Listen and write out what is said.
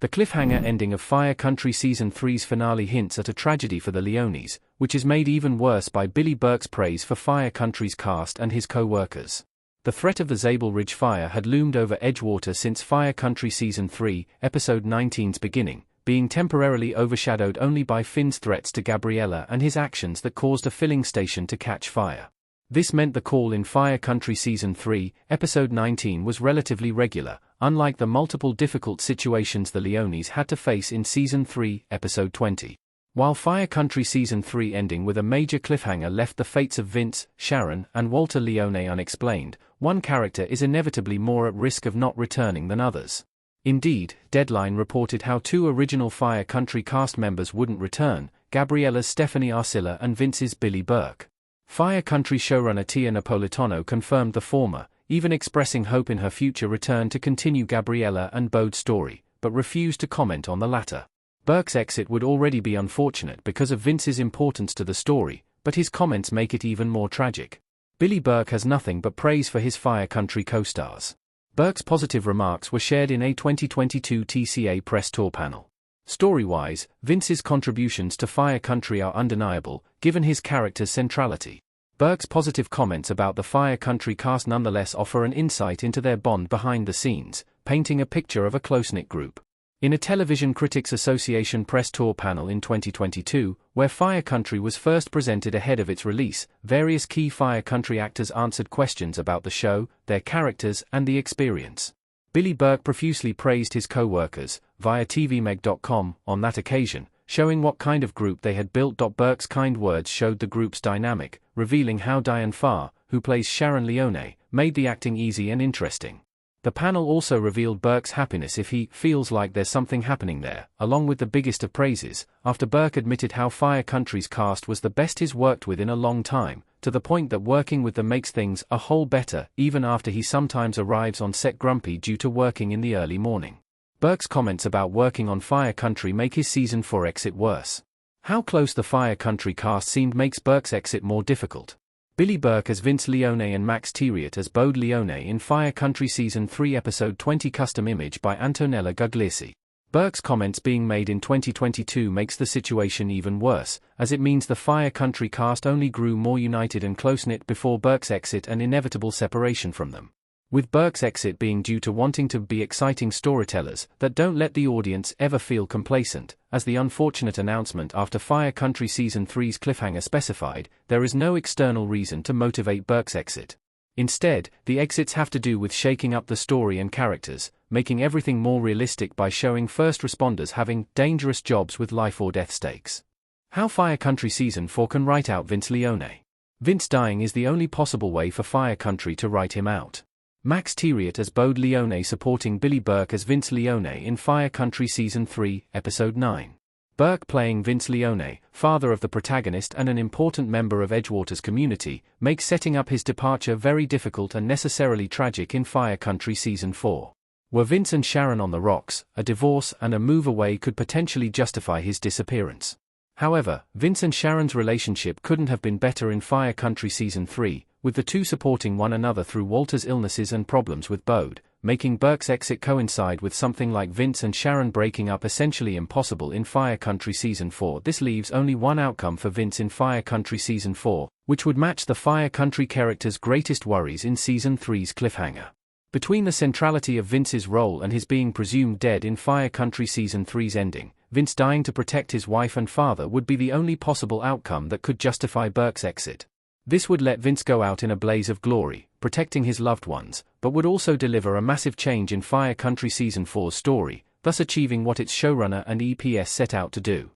The cliffhanger ending of Fire Country Season 3's finale hints at a tragedy for the Leones, which is made even worse by Billy Burke's praise for Fire Country's cast and his co-workers. The threat of the Zabel Ridge fire had loomed over Edgewater since Fire Country Season 3, Episode 19's beginning, being temporarily overshadowed only by Finn's threats to Gabriella and his actions that caused a filling station to catch fire. This meant the call in Fire Country Season 3, Episode 19 was relatively regular, unlike the multiple difficult situations the Leones had to face in Season 3, Episode 20. While Fire Country Season 3 ending with a major cliffhanger left the fates of Vince, Sharon, and Walter Leone unexplained, one character is inevitably more at risk of not returning than others. Indeed, Deadline reported how two original Fire Country cast members wouldn't return, Gabriella's Stephanie Arcilla and Vince's Billy Burke. Fire Country showrunner Tia Napolitano confirmed the former, even expressing hope in her future return to continue Gabriella and Bode's story, but refused to comment on the latter. Burke's exit would already be unfortunate because of Vince's importance to the story, but his comments make it even more tragic. Billy Burke has nothing but praise for his Fire Country co-stars. Burke's positive remarks were shared in a 2022 TCA press tour panel. Story-wise, Vince's contributions to Fire Country are undeniable, given his character's centrality. Burke's positive comments about the Fire Country cast nonetheless offer an insight into their bond behind the scenes, painting a picture of a close-knit group. In a Television Critics Association press tour panel in 2022, where Fire Country was first presented ahead of its release, various key Fire Country actors answered questions about the show, their characters, and the experience. Billy Burke profusely praised his co-workers, via TVMeg.com, on that occasion, showing what kind of group they had built. Burke's kind words showed the group's dynamic, revealing how Diane Farr, who plays Sharon Leone, made the acting easy and interesting. The panel also revealed Burke's happiness if he feels like there's something happening there, along with the biggest of praises, after Burke admitted how Fire Country's cast was the best he's worked with in a long time, to the point that working with them makes things a whole better, even after he sometimes arrives on set grumpy due to working in the early morning. Burke's comments about working on Fire Country make his Season 4 exit worse. How close the Fire Country cast seemed makes Burke's exit more difficult. Billy Burke as Vince Leone and Max Thiriot as Bode Leone in Fire Country Season 3 Episode 20 custom image by Antonella Guglielsi. Burke's comments being made in 2022 makes the situation even worse, as it means the Fire Country cast only grew more united and close-knit before Burke's exit and inevitable separation from them. With Burke's exit being due to wanting to be exciting storytellers that don't let the audience ever feel complacent, as the unfortunate announcement after Fire Country Season 3's cliffhanger specified, there is no external reason to motivate Burke's exit. Instead, the exits have to do with shaking up the story and characters, making everything more realistic by showing first responders having dangerous jobs with life or death stakes. How Fire Country Season 4 can write out Vince Leone. Vince dying is the only possible way for Fire Country to write him out. Max Thiriot as Bode Leone supporting Billy Burke as Vince Leone in Fire Country Season 3, Episode 9. Burke playing Vince Leone, father of the protagonist and an important member of Edgewater's community, makes setting up his departure very difficult and necessarily tragic in Fire Country Season 4. Were Vince and Sharon on the rocks, a divorce and a move away could potentially justify his disappearance. However, Vince and Sharon's relationship couldn't have been better in Fire Country Season 3, with the two supporting one another through Walter's illnesses and problems with Bode, making Burke's exit coincide with something like Vince and Sharon breaking up essentially impossible in Fire Country Season 4. This leaves only one outcome for Vince in Fire Country Season 4, which would match the Fire Country character's greatest worries in Season 3's cliffhanger. Between the centrality of Vince's role and his being presumed dead in Fire Country Season 3's ending, Vince dying to protect his wife and father would be the only possible outcome that could justify Burke's exit. This would let Vince go out in a blaze of glory, protecting his loved ones, but would also deliver a massive change in Fire Country Season 4's story, thus achieving what its showrunner and EPS set out to do.